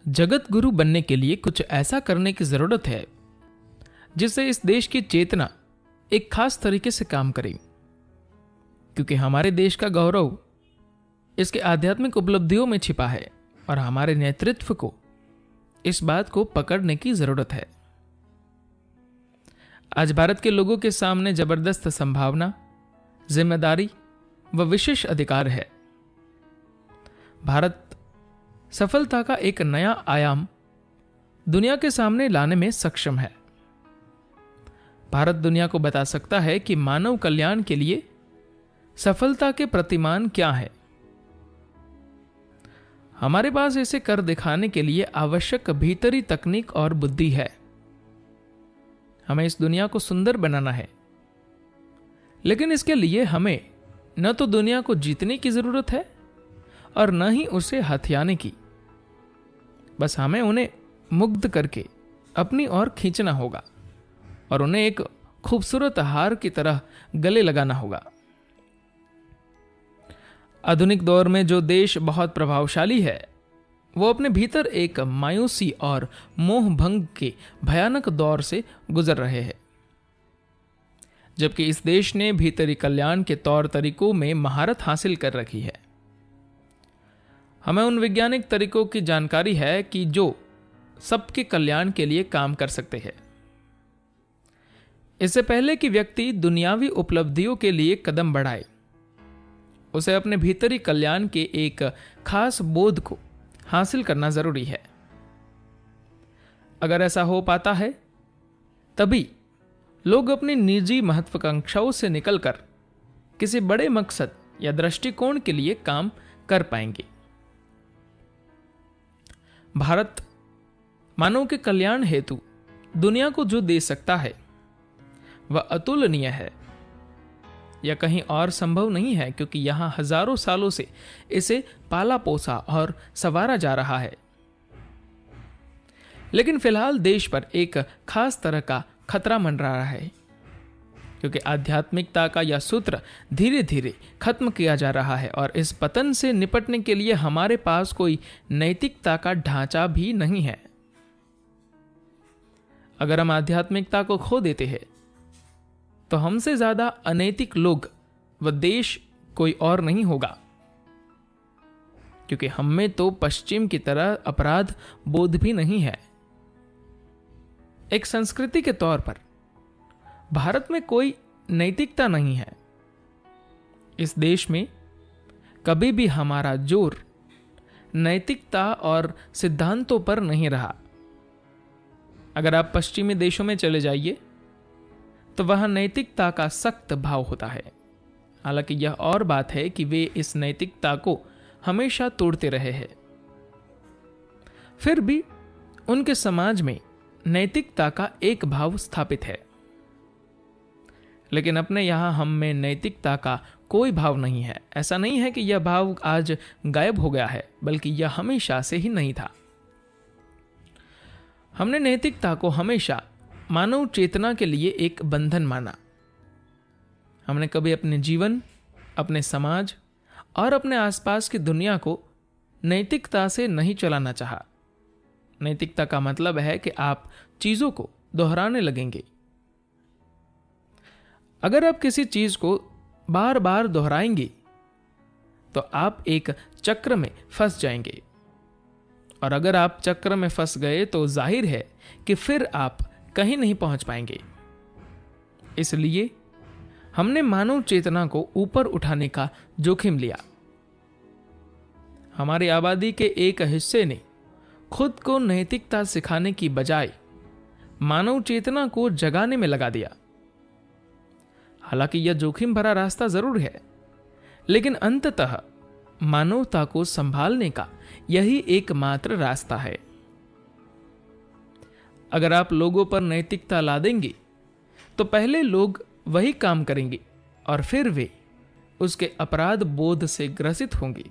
जगत गुरु बनने के लिए कुछ ऐसा करने की जरूरत है जिससे इस देश की चेतना एक खास तरीके से काम करे, क्योंकि हमारे देश का गौरव इसके आध्यात्मिक उपलब्धियों में छिपा है और हमारे नेतृत्व को इस बात को पकड़ने की जरूरत है। आज भारत के लोगों के सामने जबरदस्त संभावना, जिम्मेदारी व विशेष अधिकार है। भारत सफलता का एक नया आयाम दुनिया के सामने लाने में सक्षम है। भारत दुनिया को बता सकता है कि मानव कल्याण के लिए सफलता के प्रतिमान क्या है। हमारे पास इसे कर दिखाने के लिए आवश्यक भीतरी तकनीक और बुद्धि है। हमें इस दुनिया को सुंदर बनाना है, लेकिन इसके लिए हमें न तो दुनिया को जीतने की जरूरत है और न ही उसे हथियाने की। बस हमें उन्हें मुग्ध करके अपनी ओर खींचना होगा और उन्हें एक खूबसूरत हार की तरह गले लगाना होगा। आधुनिक दौर में जो देश बहुत प्रभावशाली है, वो अपने भीतर एक मायूसी और मोह भंग के भयानक दौर से गुजर रहे हैं, जबकि इस देश ने भीतरी कल्याण के तौर तरीकों में महारत हासिल कर रखी है। हमें उन वैज्ञानिक तरीकों की जानकारी है कि जो सबके कल्याण के लिए काम कर सकते हैं। इससे पहले कि व्यक्ति दुनियावी उपलब्धियों के लिए कदम बढ़ाए, उसे अपने भीतरी कल्याण के एक खास बोध को हासिल करना जरूरी है। अगर ऐसा हो पाता है, तभी लोग अपनी निजी महत्वाकांक्षाओं से निकलकर किसी बड़े मकसद या दृष्टिकोण के लिए काम कर पाएंगे। भारत मानव के कल्याण हेतु दुनिया को जो दे सकता है वह अतुलनीय है। यह कहीं और संभव नहीं है, क्योंकि यहां हजारों सालों से इसे पाला पोसा और संवारा जा रहा है। लेकिन फिलहाल देश पर एक खास तरह का खतरा मंडरा रहा है, क्योंकि आध्यात्मिकता का यह सूत्र धीरे धीरे खत्म किया जा रहा है और इस पतन से निपटने के लिए हमारे पास कोई नैतिकता का ढांचा भी नहीं है। अगर हम आध्यात्मिकता को खो देते हैं, तो हमसे ज्यादा अनैतिक लोग व देश कोई और नहीं होगा, क्योंकि हम में तो पश्चिम की तरह अपराध बोध भी नहीं है। एक संस्कृति के तौर पर भारत में कोई नैतिकता नहीं है। इस देश में कभी भी हमारा जोर नैतिकता और सिद्धांतों पर नहीं रहा। अगर आप पश्चिमी देशों में चले जाइए, तो वहां नैतिकता का सख्त भाव होता है। हालांकि यह और बात है कि वे इस नैतिकता को हमेशा तोड़ते रहे हैं। फिर भी उनके समाज में नैतिकता का एक भाव स्थापित है। लेकिन अपने यहां हम में नैतिकता का कोई भाव नहीं है। ऐसा नहीं है कि यह भाव आज गायब हो गया है, बल्कि यह हमेशा से ही नहीं था। हमने नैतिकता को हमेशा मानव चेतना के लिए एक बंधन माना। हमने कभी अपने जीवन, अपने समाज और अपने आसपास की दुनिया को नैतिकता से नहीं चलाना चाहा। नैतिकता का मतलब है कि आप चीजों को दोहराने लगेंगे। अगर आप किसी चीज को बार बार दोहराएंगे, तो आप एक चक्र में फंस जाएंगे, और अगर आप चक्र में फंस गए तो जाहिर है कि फिर आप कहीं नहीं पहुंच पाएंगे। इसलिए हमने मानव चेतना को ऊपर उठाने का जोखिम लिया। हमारी आबादी के एक हिस्से ने खुद को नैतिकता सिखाने की बजाय मानव चेतना को जगाने में लगा दिया। हालांकि यह जोखिम भरा रास्ता जरूर है, लेकिन अंततः मानवता को संभालने का यही एकमात्र रास्ता है। अगर आप लोगों पर नैतिकता ला देंगे, तो पहले लोग वही काम करेंगे और फिर वे उसके अपराध बोध से ग्रसित होंगे।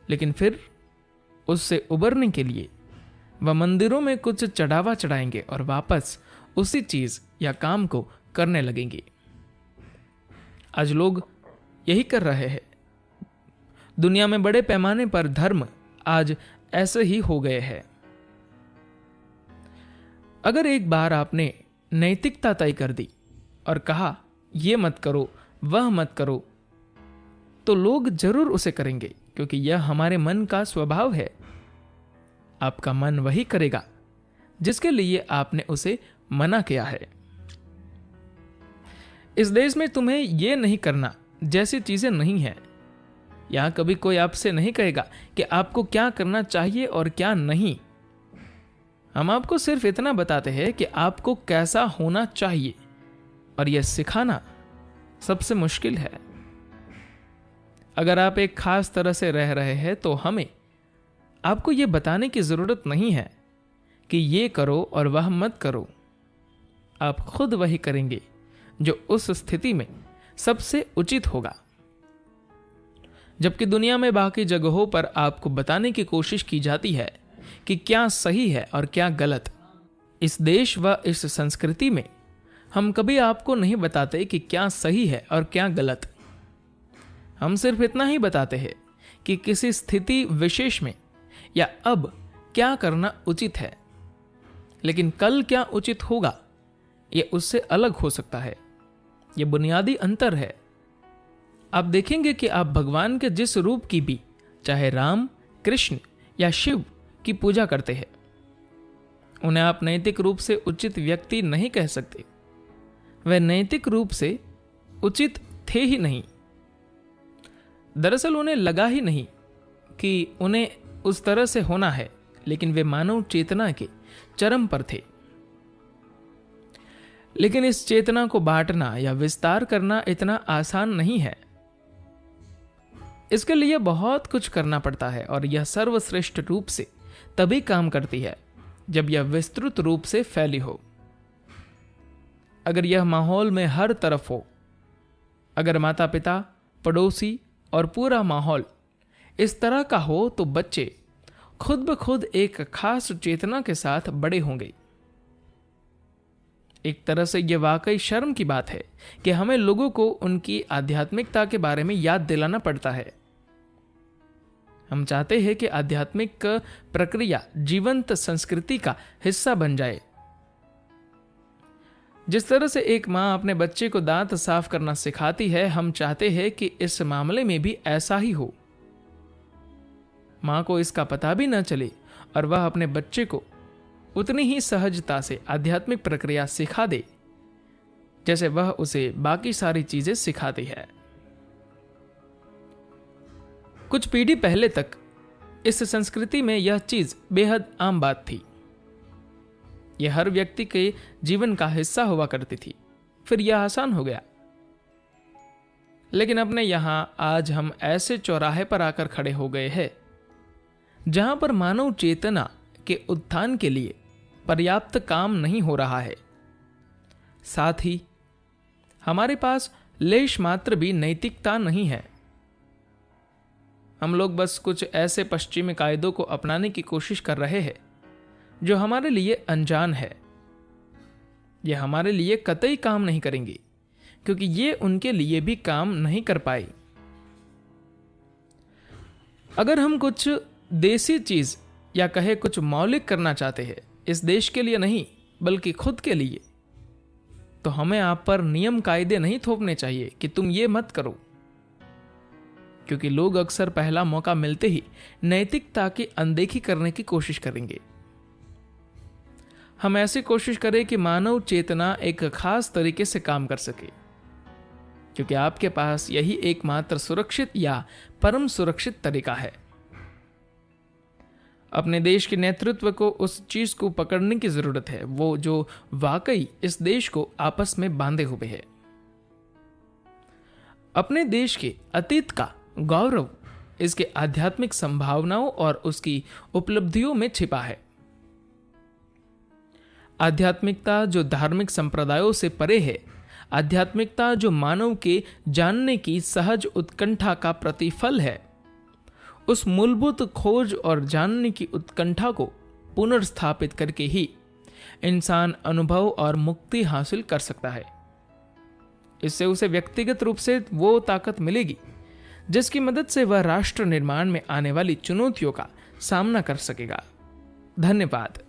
लेकिन फिर उससे उबरने के लिए वह मंदिरों में कुछ चढ़ावा चढ़ाएंगे और वापस उसी चीज या काम को करने लगेंगे। आज लोग यही कर रहे हैं। दुनिया में बड़े पैमाने पर धर्म आज ऐसे ही हो गए हैं। अगर एक बार आपने नैतिकता तय कर दी और कहा ये मत करो, वह मत करो, तो लोग जरूर उसे करेंगे, क्योंकि यह हमारे मन का स्वभाव है। आपका मन वही करेगा जिसके लिए आपने उसे मना किया है। इस देश में तुम्हें यह नहीं करना जैसी चीजें नहीं है। यहां कभी कोई आपसे नहीं कहेगा कि आपको क्या करना चाहिए और क्या नहीं। हम आपको सिर्फ इतना बताते हैं कि आपको कैसा होना चाहिए, और यह सिखाना सबसे मुश्किल है। अगर आप एक खास तरह से रह रहे हैं तो हमें आपको यह बताने की जरूरत नहीं है कि ये करो और वह मत करो। आप खुद वही करेंगे जो उस स्थिति में सबसे उचित होगा। जबकि दुनिया में बाकी जगहों पर आपको बताने की कोशिश की जाती है कि क्या सही है और क्या गलत। इस देश व इस संस्कृति में हम कभी आपको नहीं बताते कि क्या सही है और क्या गलत। हम सिर्फ इतना ही बताते हैं कि किसी स्थिति विशेष में या अब क्या करना उचित है, लेकिन कल क्या उचित होगा यह उससे अलग हो सकता है। यह बुनियादी अंतर है। आप देखेंगे कि आप भगवान के जिस रूप की भी, चाहे राम, कृष्ण या शिव की पूजा करते हैं, उन्हें आप नैतिक रूप से उचित व्यक्ति नहीं कह सकते। वे नैतिक रूप से उचित थे ही नहीं। दरअसल उन्हें लगा ही नहीं कि उन्हें उस तरह से होना है, लेकिन वे मानव चेतना के चरम पर थे। लेकिन इस चेतना को बांटना या विस्तार करना इतना आसान नहीं है। इसके लिए बहुत कुछ करना पड़ता है, और यह सर्वश्रेष्ठ रूप से तभी काम करती है जब यह विस्तृत रूप से फैली हो। अगर यह माहौल में हर तरफ हो, अगर माता पिता, पड़ोसी और पूरा माहौल इस तरह का हो, तो बच्चे खुद ब खुद एक खास चेतना के साथ बड़े होंगे। एक तरह से यह वाकई शर्म की बात है कि हमें लोगों को उनकी आध्यात्मिकता के बारे में याद दिलाना पड़ता है। हम चाहते हैं कि आध्यात्मिक प्रक्रिया जीवंत संस्कृति का हिस्सा बन जाए। जिस तरह से एक मां अपने बच्चे को दांत साफ करना सिखाती है, हम चाहते हैं कि इस मामले में भी ऐसा ही हो। मां को इसका पता भी न चले और वह अपने बच्चे को उतनी ही सहजता से आध्यात्मिक प्रक्रिया सिखा दे जैसे वह उसे बाकी सारी चीजें सिखाती है। कुछ पीढ़ी पहले तक इस संस्कृति में यह चीज बेहद आम बात थी। यह हर व्यक्ति के जीवन का हिस्सा हुआ करती थी। फिर यह आसान हो गया। लेकिन अपने यहां आज हम ऐसे चौराहे पर आकर खड़े हो गए हैं जहां पर मानव चेतना के उत्थान के लिए पर्याप्त काम नहीं हो रहा है। साथ ही हमारे पास लेश मात्र भी नैतिकता नहीं है। हम लोग बस कुछ ऐसे पश्चिमी कायदों को अपनाने की कोशिश कर रहे हैं जो हमारे लिए अनजान है। ये हमारे लिए कतई काम नहीं करेंगे, क्योंकि ये उनके लिए भी काम नहीं कर पाए। अगर हम कुछ देसी चीज या कहे कुछ मौलिक करना चाहते हैं, इस देश के लिए नहीं बल्कि खुद के लिए, तो हमें आप पर नियम कायदे नहीं थोपने चाहिए कि तुम ये मत करो, क्योंकि लोग अक्सर पहला मौका मिलते ही नैतिकता की अनदेखी करने की कोशिश करेंगे। हम ऐसी कोशिश करें कि मानव चेतना एक खास तरीके से काम कर सके, क्योंकि आपके पास यही एकमात्र सुरक्षित या परम सुरक्षित तरीका है। अपने देश के नेतृत्व को उस चीज को पकड़ने की जरूरत है, वो जो वाकई इस देश को आपस में बांधे हुए है। अपने देश के अतीत का गौरव इसके आध्यात्मिक संभावनाओं और उसकी उपलब्धियों में छिपा है। आध्यात्मिकता जो धार्मिक संप्रदायों से परे है, आध्यात्मिकता जो मानव के जानने की सहज उत्कंठा का प्रतिफल है, उस मूलभूत खोज और जानने की उत्कंठा को पुनर्स्थापित करके ही इंसान अनुभव और मुक्ति हासिल कर सकता है। इससे उसे व्यक्तिगत रूप से वो ताकत मिलेगी जिसकी मदद से वह राष्ट्र निर्माण में आने वाली चुनौतियों का सामना कर सकेगा। धन्यवाद।